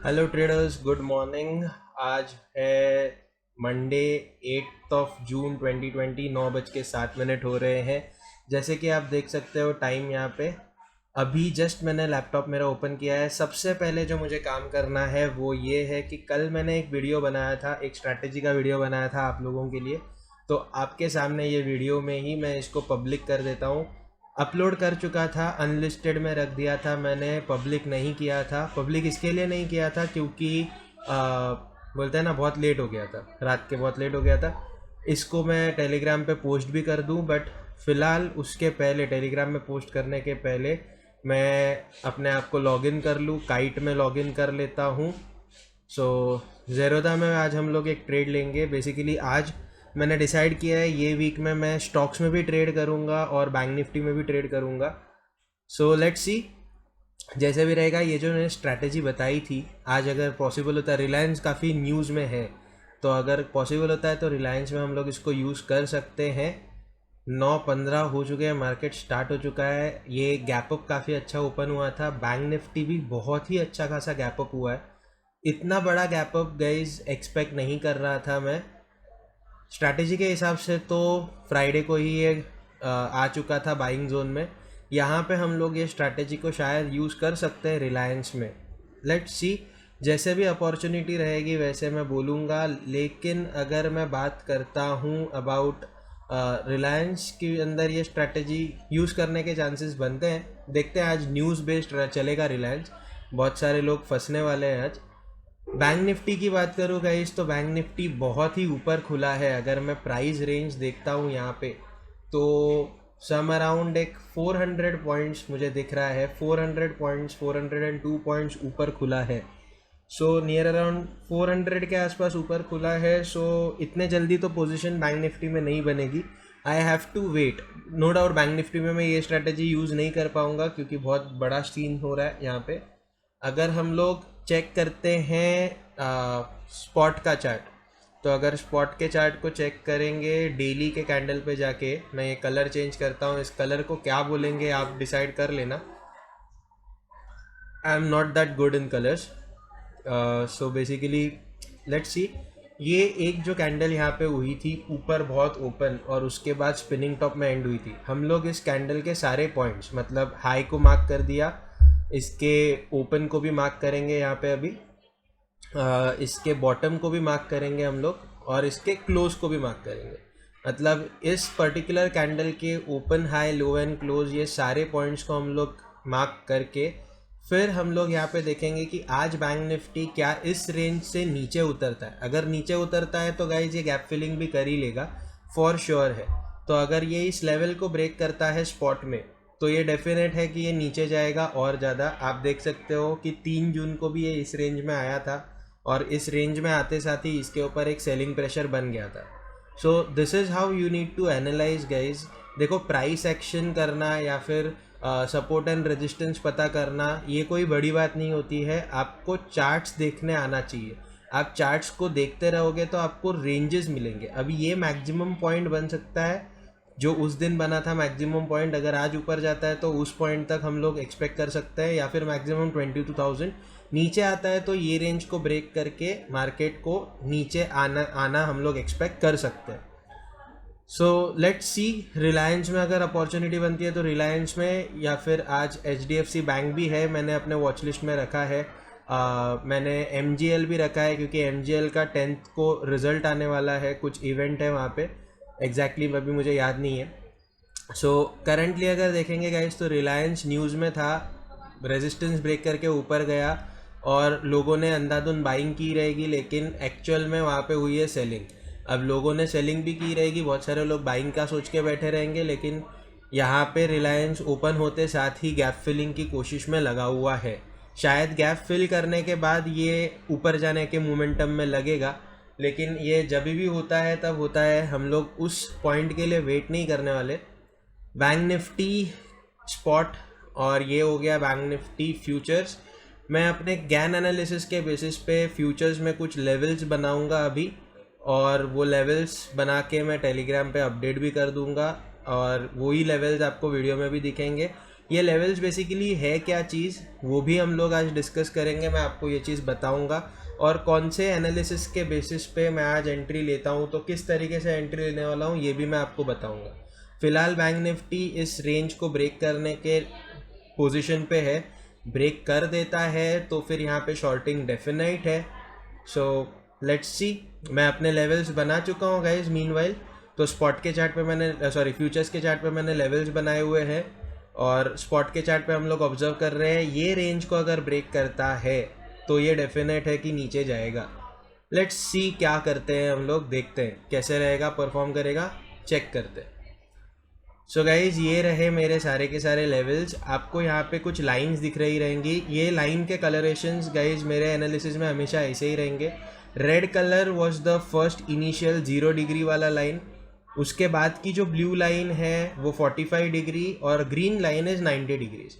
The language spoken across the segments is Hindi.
Hello traders, good morning. आज है मंडे 8 जून 2020। 9:07 हो रहे हैं। जैसे कि आप देख सकते हो टाइम यहाँ पे अभी जस्ट मैंने लैपटॉप मेरा ओपन किया है। सबसे पहले जो मुझे काम करना है वो ये है कि कल मैंने एक वीडियो बनाया था, एक स्ट्रैटेजी का वीडियो बनाया था आप लोगों के लिए। तो आपके सामने ये वीडियो में ही मैं इसको पब्लिक कर देता हूँ। अपलोड कर चुका था, अनलिस्टेड में रख दिया था मैंने, पब्लिक नहीं किया था। पब्लिक इसके लिए नहीं किया था क्योंकि बोलते हैं ना, बहुत लेट हो गया था, रात के बहुत लेट हो गया था। इसको मैं टेलीग्राम पे पोस्ट भी कर दूं, बट फ़िलहाल उसके पहले, टेलीग्राम में पोस्ट करने के पहले मैं अपने आप को लॉगिन कर लूँ। काइट में लॉगिन कर लेता हूँ। सो ज़ेरोधा में आज हम लोग एक ट्रेड लेंगे। बेसिकली आज मैंने डिसाइड किया है ये वीक में मैं स्टॉक्स में भी ट्रेड करूँगा और बैंक निफ्टी में भी ट्रेड करूँगा। सो लेट्स सी, जैसे भी रहेगा। ये जो मैंने स्ट्रैटेजी बताई थी, आज अगर पॉसिबल होता है, रिलायंस काफ़ी न्यूज़ में है, तो अगर पॉसिबल होता है तो रिलायंस में हम लोग इसको यूज़ कर सकते हैं। 9:15 हो चुके हैं, मार्केट स्टार्ट हो चुका है। ये गैप अप काफ़ी अच्छा ओपन हुआ था। बैंक निफ्टी भी बहुत ही अच्छा खासा गैप अप हुआ है। इतना बड़ा गैप अप गाइज एक्सपेक्ट नहीं कर रहा था मैं। स्ट्रैटेजी के हिसाब से तो फ्राइडे को ही ये आ चुका था बाइंग जोन में। यहाँ पे हम लोग ये स्ट्रैटेजी को शायद यूज़ कर सकते हैं रिलायंस में। लेट्स सी, जैसे भी अपॉर्चुनिटी रहेगी वैसे मैं बोलूँगा। लेकिन अगर मैं बात करता हूँ अबाउट रिलायंस के अंदर, ये स्ट्रैटेजी यूज़ करने के चांसेस बनते हैं। देखते हैं, आज न्यूज़ बेस्ड चलेगा रिलायंस, बहुत सारे लोग फंसने वाले हैं आज। बैंक निफ्टी की बात करूँ गाइस, तो बैंक निफ्टी बहुत ही ऊपर खुला है। अगर मैं प्राइस रेंज देखता हूँ यहाँ पे, तो सम अराउंड एक 400 पॉइंट्स मुझे दिख रहा है। 400 पॉइंट्स, 402 पॉइंट्स ऊपर खुला है। सो नियर अराउंड 400 के आसपास ऊपर खुला है। सो इतने जल्दी तो पोजीशन बैंक निफ्टी में नहीं बनेगी। I have to wait. No doubt bank Nifty में मैं ये स्ट्रैटेजी यूज़ नहीं कर पाऊँगा क्योंकि बहुत बड़ा सीन हो रहा है यहाँ पे। अगर हम लोग चेक करते हैं स्पॉट का चार्ट, तो अगर स्पॉट के चार्ट को चेक करेंगे डेली के कैंडल पे जाके, मैं ये कलर चेंज करता हूँ। इस कलर को क्या बोलेंगे आप डिसाइड कर लेना। I am not that good in colours. So basically let's see, ये एक जो कैंडल यहाँ पे हुई थी ऊपर बहुत ओपन, और उसके बाद स्पिनिंग टॉप में एंड हुई थी। हम लोग इस कैंडल के सारे पॉइंट्स, मतलब हाई को मार्क कर दिया, इसके ओपन को भी मार्क करेंगे यहाँ पे अभी, इसके बॉटम को भी मार्क करेंगे हम लोग, और इसके क्लोज को भी मार्क करेंगे। मतलब इस पर्टिकुलर कैंडल के open, high, low and close, ये सारे पॉइंट्स को हम लोग मार्क करके फिर हम लोग यहाँ पे देखेंगे कि आज बैंक निफ्टी क्या इस रेंज से नीचे उतरता है। अगर नीचे उतरता है तो गाइज ये गैप फिलिंग भी कर ही लेगा, फॉर श्योर है। तो अगर ये इस लेवल को ब्रेक करता है स्पॉट में, तो ये डेफिनेट है कि ये नीचे जाएगा और ज़्यादा। आप देख सकते हो कि 3 जून को भी ये इस रेंज में आया था, और इस रेंज में आते साथ ही इसके ऊपर एक सेलिंग प्रेशर बन गया था। So this is how you need to analyse guys. देखो, प्राइस एक्शन करना या फिर सपोर्ट एंड रेजिस्टेंस पता करना ये कोई बड़ी बात नहीं होती है। आपको चार्ट्स देखने आना चाहिए। आप चार्ट्स को देखते रहोगे तो आपको रेंजेस मिलेंगे। अभी ये मैक्सिमम पॉइंट बन सकता है जो उस दिन बना था मैक्सिमम पॉइंट। अगर आज ऊपर जाता है तो उस पॉइंट तक हम लोग एक्सपेक्ट कर सकते हैं, या फिर मैक्सिमम 22,000। नीचे आता है तो ये रेंज को ब्रेक करके मार्केट को नीचे आना हम लोग एक्सपेक्ट कर सकते हैं। सो लेट्स सी, रिलायंस में अगर अपॉर्चुनिटी बनती है तो रिलायंस में, या फिर आज HDFC बैंक भी है, मैंने अपने वॉच लिस्ट में रखा है। मैंने MGL भी रखा है क्योंकि MGL का 10th को रिजल्ट आने वाला है, कुछ इवेंट है वहाँ पे। एग्जैक्टली अभी मुझे याद नहीं है। सो करंटली अगर देखेंगे गाइस, तो रिलायंस न्यूज़ में था, रेजिस्टेंस ब्रेक करके ऊपर गया और लोगों ने अंधाधुंध बाइंग की रहेगी, लेकिन एक्चुअल में वहाँ पे हुई है सेलिंग। अब लोगों ने सेलिंग भी की रहेगी, बहुत सारे लोग बाइंग का सोच के बैठे रहेंगे, लेकिन यहाँ पे रिलायंस ओपन होते साथ ही गैप फिलिंग की कोशिश में लगा हुआ है। शायद गैप फिल करने के बाद ये ऊपर जाने के मोमेंटम में लगेगा, लेकिन ये जब भी होता है तब होता है। हम लोग उस पॉइंट के लिए वेट नहीं करने वाले। बैंक निफ्टी स्पॉट, और ये हो गया बैंक निफ्टी फ्यूचर्स। मैं अपने गैन एनालिसिस के बेसिस पे फ्यूचर्स में कुछ लेवल्स बनाऊंगा अभी, और वो लेवल्स बना के मैं टेलीग्राम पे अपडेट भी कर दूंगा, और वही लेवल्स आपको वीडियो में भी दिखेंगे। ये लेवल्स बेसिकली है क्या चीज़, वो भी हम लोग आज डिस्कस करेंगे, मैं आपको ये चीज़ बताऊंगा, और कौन से एनालिसिस के बेसिस पे मैं आज एंट्री लेता हूँ, तो किस तरीके से एंट्री लेने वाला हूँ ये भी मैं आपको बताऊंगा। फिलहाल बैंक निफ्टी इस रेंज को ब्रेक करने के पोजीशन पे है, ब्रेक कर देता है तो फिर यहाँ पे शॉर्टिंग डेफिनेट है। सो लेट्स सी, मैं अपने लेवल्स बना चुका हूँ गाइज मीनवाइल। तो स्पॉट के चार्ट पे मैंने फ्यूचर्स के चार्ट पे मैंने लेवल्स बनाए हुए हैं, और स्पॉट के चार्ट पे हम लोग ऑब्जर्व कर रहे हैं ये रेंज को अगर ब्रेक करता है तो ये डेफिनेट है कि नीचे जाएगा। लेट्स सी क्या करते हैं हम लोग, देखते हैं कैसे रहेगा, परफॉर्म करेगा, चेक करते हैं। सो गाइज ये रहे मेरे सारे के सारे लेवल्स। आपको यहाँ पे कुछ लाइंस दिख रही रहेंगी, ये लाइन के कलरेशंस गाइज मेरे एनालिसिस में हमेशा ऐसे ही रहेंगे। Red colour was the first initial 0 degree वाला लाइन, उसके बाद की जो ब्लू लाइन है वो 45 डिग्री, और ग्रीन लाइन इज 90 डिग्रीज।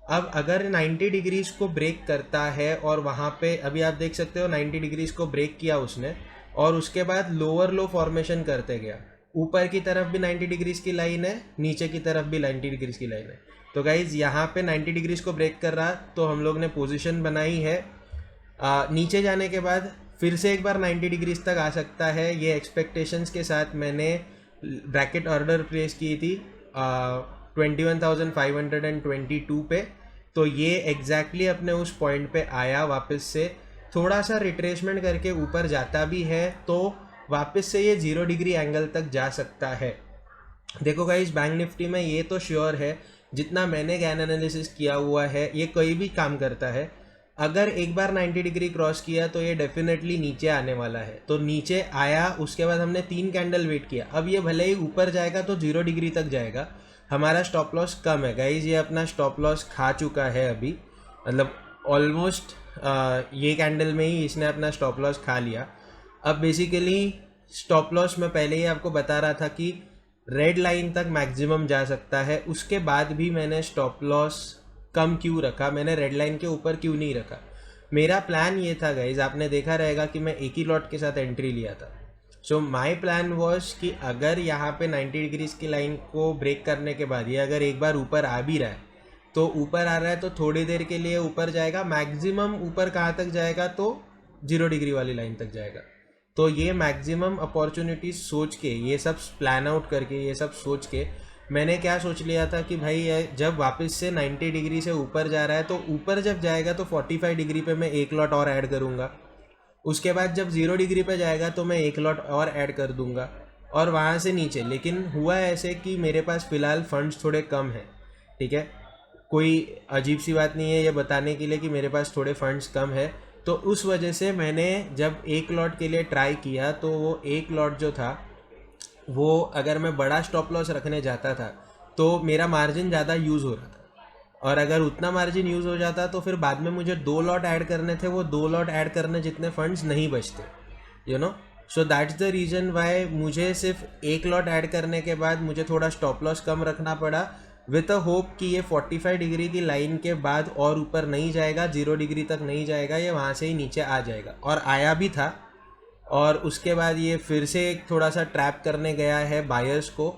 अब अगर 90 डिग्रीज को ब्रेक करता है, और वहाँ पे अभी आप देख सकते हो 90 डिग्रीज को ब्रेक किया उसने, और उसके बाद लोअर लो फॉर्मेशन करते गया, ऊपर की तरफ भी 90 डिग्रीज की लाइन है, नीचे की तरफ भी 90 डिग्रीज की लाइन है। तो गाइज यहाँ पे 90 डिग्रीज को ब्रेक कर रहा, तो हम लोग ने पोजीशन बनाई है। नीचे जाने के बाद फिर से एक बार 90 डिग्रीज तक आ सकता है, ये एक्सपेक्टेशंस के साथ मैंने ब्रैकेट ऑर्डर प्लेस की थी 21,522 पे। तो ये एग्जैक्टली अपने उस पॉइंट पे आया, वापस से थोड़ा सा रिट्रेसमेंट करके ऊपर जाता भी है तो वापस से ये 0 डिग्री एंगल तक जा सकता है। देखो गाइस, बैंक निफ्टी में ये तो श्योर है, जितना मैंने गैन एनालिसिस किया हुआ है ये कोई भी काम करता है, अगर एक बार 90 डिग्री क्रॉस किया तो ये डेफिनेटली नीचे आने वाला है। तो नीचे आया, उसके बाद हमने 3 कैंडल वेट किया, अब ये भले ही ऊपर जाएगा तो 0 डिग्री तक जाएगा। हमारा स्टॉप लॉस कम है गाइज, ये अपना स्टॉप लॉस खा चुका है अभी, मतलब ऑलमोस्ट ये कैंडल में ही इसने अपना स्टॉप लॉस खा लिया। अब बेसिकली स्टॉप लॉस मैं पहले ही आपको बता रहा था कि रेड लाइन तक मैक्सिमम जा सकता है, उसके बाद भी मैंने स्टॉप लॉस कम क्यों रखा, मैंने रेड लाइन के ऊपर क्यों नहीं रखा। मेरा प्लान ये था गाइज, आपने देखा रहेगा कि मैं एक ही लॉट के साथ एंट्री लिया था। सो माई प्लान वॉज कि अगर यहाँ पे 90 डिग्रीज की लाइन को ब्रेक करने के बाद ये अगर एक बार ऊपर आ भी रहा है, तो ऊपर आ रहा है तो थोड़ी देर के लिए ऊपर जाएगा, मैक्सिमम ऊपर कहाँ तक जाएगा, तो 0 डिग्री वाली लाइन तक जाएगा। तो ये मैक्सिमम अपॉर्चुनिटीज सोच के, ये सब प्लान आउट करके, ये सब सोच के मैंने क्या सोच लिया था कि भाई जब वापस से 90 डिग्री से ऊपर जा रहा है तो ऊपर जब जाएगा तो 45 डिग्री पे मैं एक लॉट और ऐड करूँगा, उसके बाद जब 0 डिग्री पे जाएगा तो मैं एक लॉट और ऐड कर दूंगा, और वहाँ से नीचे। लेकिन हुआ ऐसे कि मेरे पास फ़िलहाल फंड्स थोड़े कम हैं, ठीक है, कोई अजीब सी बात नहीं है ये बताने के लिए कि मेरे पास थोड़े फंड्स कम है। तो उस वजह से मैंने जब एक लॉट के लिए ट्राई किया तो वो एक लॉट जो था वो अगर मैं बड़ा स्टॉप लॉस रखने जाता था तो मेरा मार्जिन ज़्यादा यूज़ हो रहा था, और अगर उतना मार्जिन यूज़ हो जाता तो फिर बाद में मुझे 2 लॉट ऐड करने थे, वो 2 लॉट ऐड करने जितने फंड्स नहीं बचते, you know. So that's the reason why मुझे सिर्फ एक लॉट ऐड करने के बाद मुझे थोड़ा स्टॉप लॉस कम रखना पड़ा, विथ अ होप कि ये 45 डिग्री की लाइन के बाद और ऊपर नहीं जाएगा, 0 डिग्री तक नहीं जाएगा, ये वहाँ से ही नीचे आ जाएगा, और आया भी था। और उसके बाद ये फिर से थोड़ा सा ट्रैप करने गया है बायर्स को।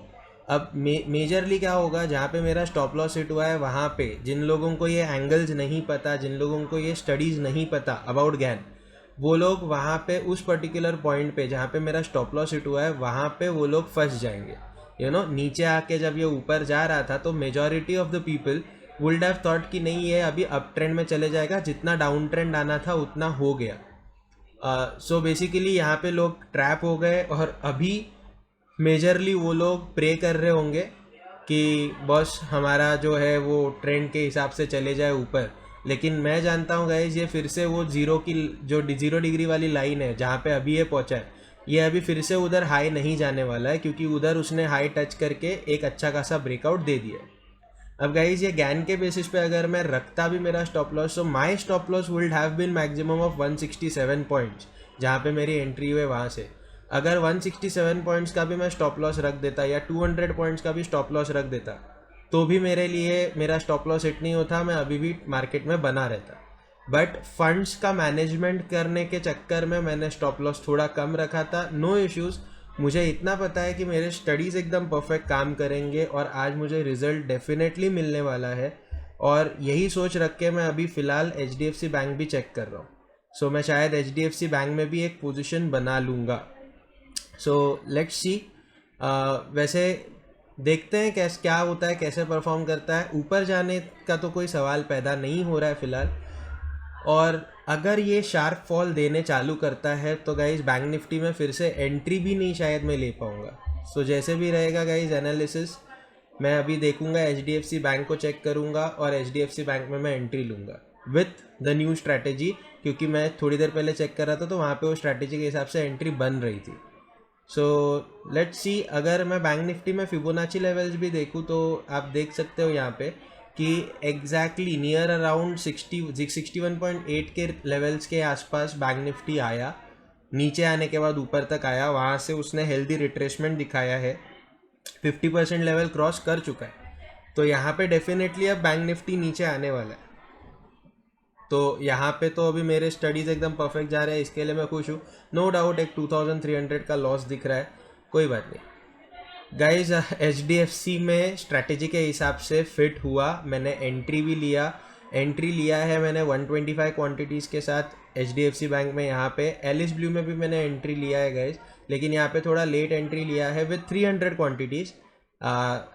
अब मेजरली क्या होगा, जहाँ पे मेरा स्टॉप लॉस हिट हुआ है वहाँ पे जिन लोगों को ये एंगल्स नहीं पता, जिन लोगों को ये स्टडीज़ नहीं पता अबाउट गैन, वो लोग वहाँ पे उस पर्टिकुलर पॉइंट पे जहाँ पे मेरा स्टॉप लॉस हिट हुआ है वहाँ पे वो लोग फंस जाएंगे, यू नो। नीचे आके जब ये ऊपर जा रहा था तो majority of the people would have thought कि नहीं ये अभी अप ट्रेंड में चले जाएगा, जितना डाउन ट्रेंड आना था उतना हो गया। सो बेसिकली यहाँ पे लोग ट्रैप हो गए, और अभी मेजरली वो लोग प्रे कर रहे होंगे कि बस हमारा जो है वो ट्रेंड के हिसाब से चले जाए ऊपर। लेकिन मैं जानता हूँ गाइज, ये फिर से वो 0 डिग्री वाली लाइन है जहाँ पे अभी ये पहुँचा है, ये अभी फिर से उधर हाई नहीं जाने वाला है, क्योंकि उधर उसने हाई टच करके एक अच्छा खासा ब्रेकआउट दे दिया है। अब गाइज ये गैन के बेसिस पे अगर मैं रखता भी मेरा स्टॉप लॉस, तो my stop loss would have been maximum of 167 points, जहाँ पे मेरी एंट्री हुई वहाँ से। अगर 167 पॉइंट्स का भी मैं स्टॉप लॉस रख देता, या 200 पॉइंट्स का भी स्टॉप लॉस रख देता, तो भी मेरे लिए मेरा स्टॉप लॉस हिट नहीं होता, मैं अभी भी मार्केट में बना रहता। बट फंड्स का मैनेजमेंट करने के चक्कर में मैंने स्टॉप लॉस थोड़ा कम रखा था। नो इश्यूज़, मुझे इतना पता है कि मेरे स्टडीज़ एकदम परफेक्ट काम करेंगे, और आज मुझे रिजल्ट डेफिनेटली मिलने वाला है। और यही सोच रख के मैं अभी फ़िलहाल HDFC बैंक भी चेक कर रहा हूँ। सो मैं शायद HDFC बैंक में भी एक पोजीशन बना लूँगा। So let's see. वैसे देखते हैं कैसे क्या होता है, कैसे परफॉर्म करता है। ऊपर जाने का तो कोई सवाल पैदा नहीं हो रहा है फ़िलहाल, और अगर ये शार्प फॉल देने चालू करता है तो गाइज बैंक निफ्टी में फिर से एंट्री भी नहीं शायद मैं ले पाऊँगा। सो जैसे भी रहेगा गाइज एनालिसिस, मैं अभी देखूंगा HDFC बैंक को चेक करूंगा और HDFC बैंक में मैं एंट्री लूँगा विथ द न्यू स्ट्रैटेजी, क्योंकि मैं थोड़ी देर पहले चेक कर रहा था तो वहाँ पे वो स्ट्रैटेजी के हिसाब से एंट्री बन रही थी। So let's see. अगर मैं बैंक निफ्टी में फिबोनाची लेवल्स भी देखूँ तो आप देख सकते हो यहाँ पे कि एग्जैक्टली नियर अराउंड 61.8 के लेवल्स के आसपास बैंक निफ्टी आया, नीचे आने के बाद ऊपर तक आया, वहाँ से उसने हेल्दी रिट्रेसमेंट दिखाया है, 50% लेवल क्रॉस कर चुका है। तो यहाँ पे डेफिनेटली अब बैंक निफ्टी नीचे आने वाला है। तो यहाँ पे तो अभी मेरे स्टडीज़ एकदम परफेक्ट जा रहे हैं, इसके लिए मैं खुश हूँ। नो डाउट एक 2300 का लॉस दिख रहा है, कोई बात नहीं गाइज। HDFC में स्ट्रैटेजी के हिसाब से फिट हुआ, मैंने एंट्री भी लिया। एंट्री लिया है मैंने 125 क्वांटिटीज़ के साथ HDFC बैंक में। यहाँ पे एलिस ब्लू में भी मैंने एंट्री लिया है गाइज, लेकिन यहाँ पे थोड़ा लेट एंट्री लिया है विथ 300 क्वांटिटीज़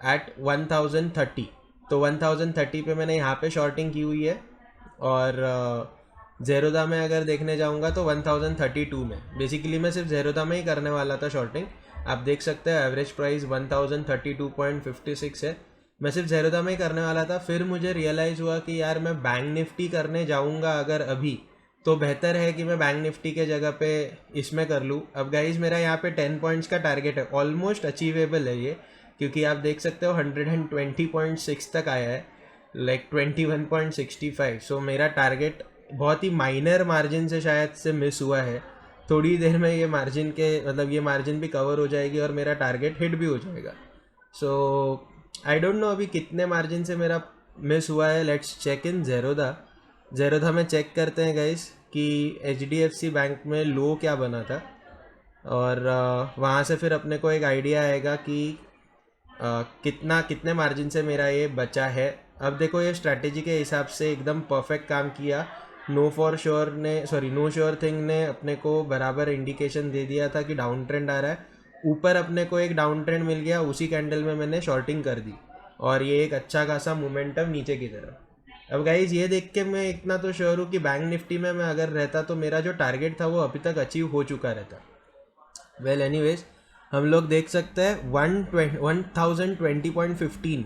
एट 1030। तो 1030 पे मैंने यहाँ पे शॉर्टिंग की हुई है, और ज़ेरोदा में अगर देखने जाऊँगा तो 1032 में। बेसिकली मैं सिर्फ ज़ेरोदा में ही करने वाला था शॉर्टिंग। आप देख सकते हैं एवरेज प्राइस 1032.56 है। मैं सिर्फ ज़ेरोदा में ही करने वाला था। फिर मुझे रियलाइज़ हुआ कि यार मैं बैंक निफ्टी करने जाऊँगा अगर अभी, तो बेहतर है कि मैं बैंक निफ्टी के जगह पे इसमें कर लूँ। अब गाइज मेरा यहाँ पे 10 पॉइंट्स का टारगेट है, ऑलमोस्ट अचीवेबल है ये, क्योंकि आप देख सकते हो 120.6 तक आया है, लाइक 21.65। सो मेरा टारगेट बहुत ही माइनर मार्जिन से शायद से मिस हुआ है। थोड़ी देर में ये मार्जिन के मतलब ये मार्जिन भी कवर हो जाएगी और मेरा टारगेट हिट भी हो जाएगा। सो आई डोंट नो अभी कितने मार्जिन से मेरा मिस हुआ है। लेट्स चेक इन ज़ेरोदा में चेक करते हैं गाइस कि HDFC बैंक में लो क्या बना था, और वहाँ से फिर अपने को एक आइडिया आएगा कि कितने मार्जिन से मेरा ये बचा है। अब देखो ये स्ट्रैटेजी के हिसाब से एकदम परफेक्ट काम किया। नो श्योर थिंग ने अपने को बराबर इंडिकेशन दे दिया था कि डाउन ट्रेंड आ रहा है। ऊपर अपने को एक डाउन ट्रेंड मिल गया, उसी कैंडल में मैंने शॉर्टिंग कर दी, और ये एक अच्छा खासा मोमेंटम नीचे की तरफ। अब गाइज ये देख के मैं इतना तो श्योर हूँ कि बैंक निफ्टी में मैं अगर रहता तो मेरा जो टारगेट था वो अभी तक अचीव हो चुका रहता। वेल एनीवेज, हम लोग देख सकते हैं 1020.15,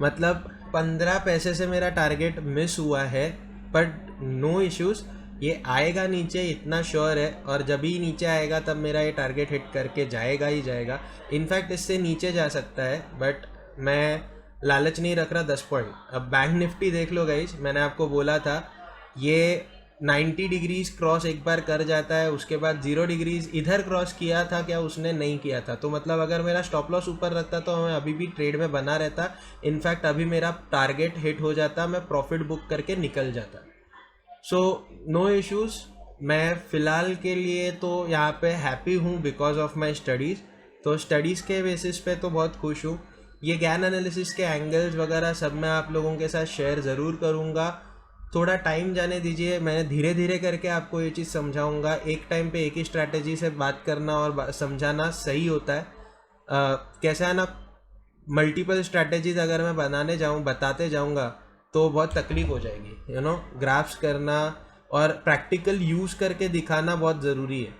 मतलब 15 पैसे से मेरा टारगेट मिस हुआ है, बट नो इश्यूज़, ये आएगा नीचे इतना श्योर है, और जब ही नीचे आएगा तब मेरा ये टारगेट हिट करके जाएगा ही जाएगा। इनफैक्ट इससे नीचे जा सकता है, बट मैं लालच नहीं रख रहा 10 पॉइंट। अब बैंक निफ्टी देख लो गाइज, मैंने आपको बोला था ये 90 डिग्रीज क्रॉस एक बार कर जाता है, उसके बाद 0 डिग्रीज इधर क्रॉस किया था क्या? उसने नहीं किया था। तो मतलब अगर मेरा स्टॉप लॉस ऊपर रखता तो मैं अभी भी ट्रेड में बना रहता। इनफैक्ट अभी मेरा टारगेट हिट हो जाता, मैं प्रॉफिट बुक करके निकल जाता। So no issues. मैं फ़िलहाल के लिए तो यहाँ पे हैप्पी हूँ बिकॉज ऑफ माई स्टडीज़। तो स्टडीज़ के बेसिस पे तो बहुत खुश हूँ। ये ज्ञान एनालिसिस के एंगल्स वगैरह सब मैं आप लोगों के साथ शेयर ज़रूर करूँगा। थोड़ा टाइम जाने दीजिए, मैं धीरे धीरे करके आपको ये चीज़ समझाऊंगा। एक टाइम पे एक ही स्ट्रैटेजी से बात करना और समझाना सही होता है। कैसा है ना, मल्टीपल स्ट्रैटेजीज अगर मैं बताते जाऊंगा तो बहुत तकलीफ हो जाएगी। ग्राफ्स करना और प्रैक्टिकल यूज़ करके दिखाना बहुत ज़रूरी है।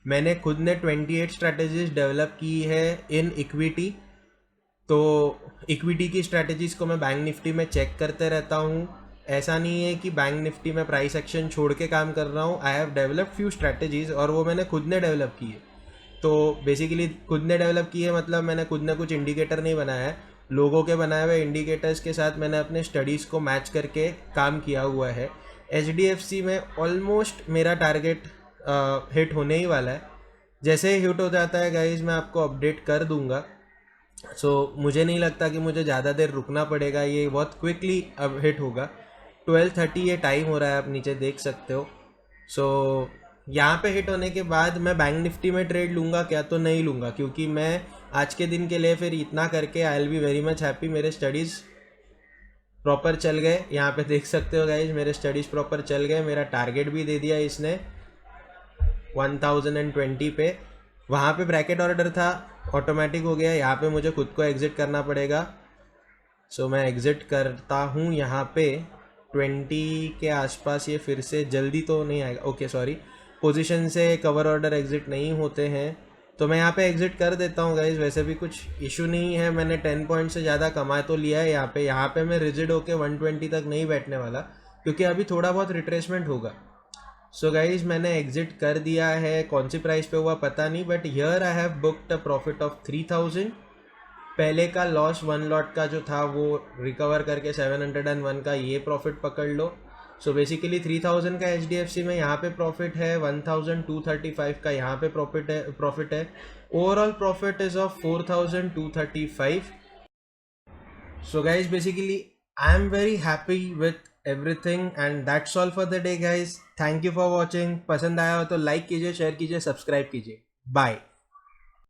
मैंने खुद ने 28 स्ट्रैटेजीज डेवलप की है इन इक्विटी। तो इक्विटी की स्ट्रैटेजीज़ को मैं बैंक निफ्टी में चेक करते रहता हूँ। ऐसा नहीं है कि बैंक निफ्टी में प्राइस एक्शन छोड़ के काम कर रहा हूँ। I have developed few strategies, और वो मैंने खुद ने डेवलप की है। तो बेसिकली खुद ने डेवलप की है मतलब मैंने खुद ने कुछ इंडिकेटर नहीं बनाया है, लोगों के बनाए हुए इंडिकेटर्स के साथ मैंने अपने स्टडीज़ को मैच करके काम किया हुआ है। HDFC में ऑलमोस्ट मेरा टारगेट हिट होने ही वाला है। जैसे ही हिट हो जाता है गाइज मैं आपको अपडेट कर दूंगा। सो मुझे नहीं लगता कि मुझे ज़्यादा देर रुकना पड़ेगा, ये बहुत क्विकली अब हिट होगा। 12:30 ये टाइम हो रहा है, आप नीचे देख सकते हो। सो यहाँ पे हिट होने के बाद मैं बैंक निफ्टी में ट्रेड लूँगा क्या? तो नहीं लूँगा, क्योंकि मैं आज के दिन के लिए फिर इतना करके I will be very much happy. मेरे स्टडीज़ प्रॉपर चल गए। यहाँ पे देख सकते हो गाइज मेरे स्टडीज़ प्रॉपर चल गए। मेरा टारगेट भी दे दिया इसने 1020 पे। वहाँ पे ब्रैकेट ऑर्डर था, ऑटोमेटिक हो गया। यहाँ पे मुझे खुद को एग्ज़िट करना पड़ेगा। सो मैं एग्ज़िट करता हूँ यहाँ पे 20 के आसपास। ये फिर से जल्दी तो नहीं आएगा, ओके सॉरी, पोजीशन से कवर ऑर्डर एग्ज़िट नहीं होते हैं, तो मैं यहाँ पे एग्ज़िट कर देता हूँ गाइज। वैसे भी कुछ इशू नहीं है, मैंने 10 पॉइंट से ज़्यादा कमा तो लिया है यहाँ पे मैं रिजिड होके 120 तक नहीं बैठने वाला, क्योंकि अभी थोड़ा बहुत रिट्रेसमेंट होगा। सो गाइज मैंने एग्ज़िट कर दिया है। कौन सी प्राइस पे हुआ पता नहीं, but here I have booked a profit of 3000। पहले का लॉस 1 लॉट का जो था वो रिकवर करके 701 का ये प्रॉफिट पकड़ लो। सो बेसिकली 3000 का HDFC में यहाँ पे प्रॉफिट है, 1235 का यहाँ पे प्रॉफिट है। Overall profit is of 4235। So guys basically I am very happy with everything and that's all for the day guys. Thank you for watching. पसंद आया हो तो लाइक कीजिए, शेयर कीजिए, सब्सक्राइब कीजिए। बाय।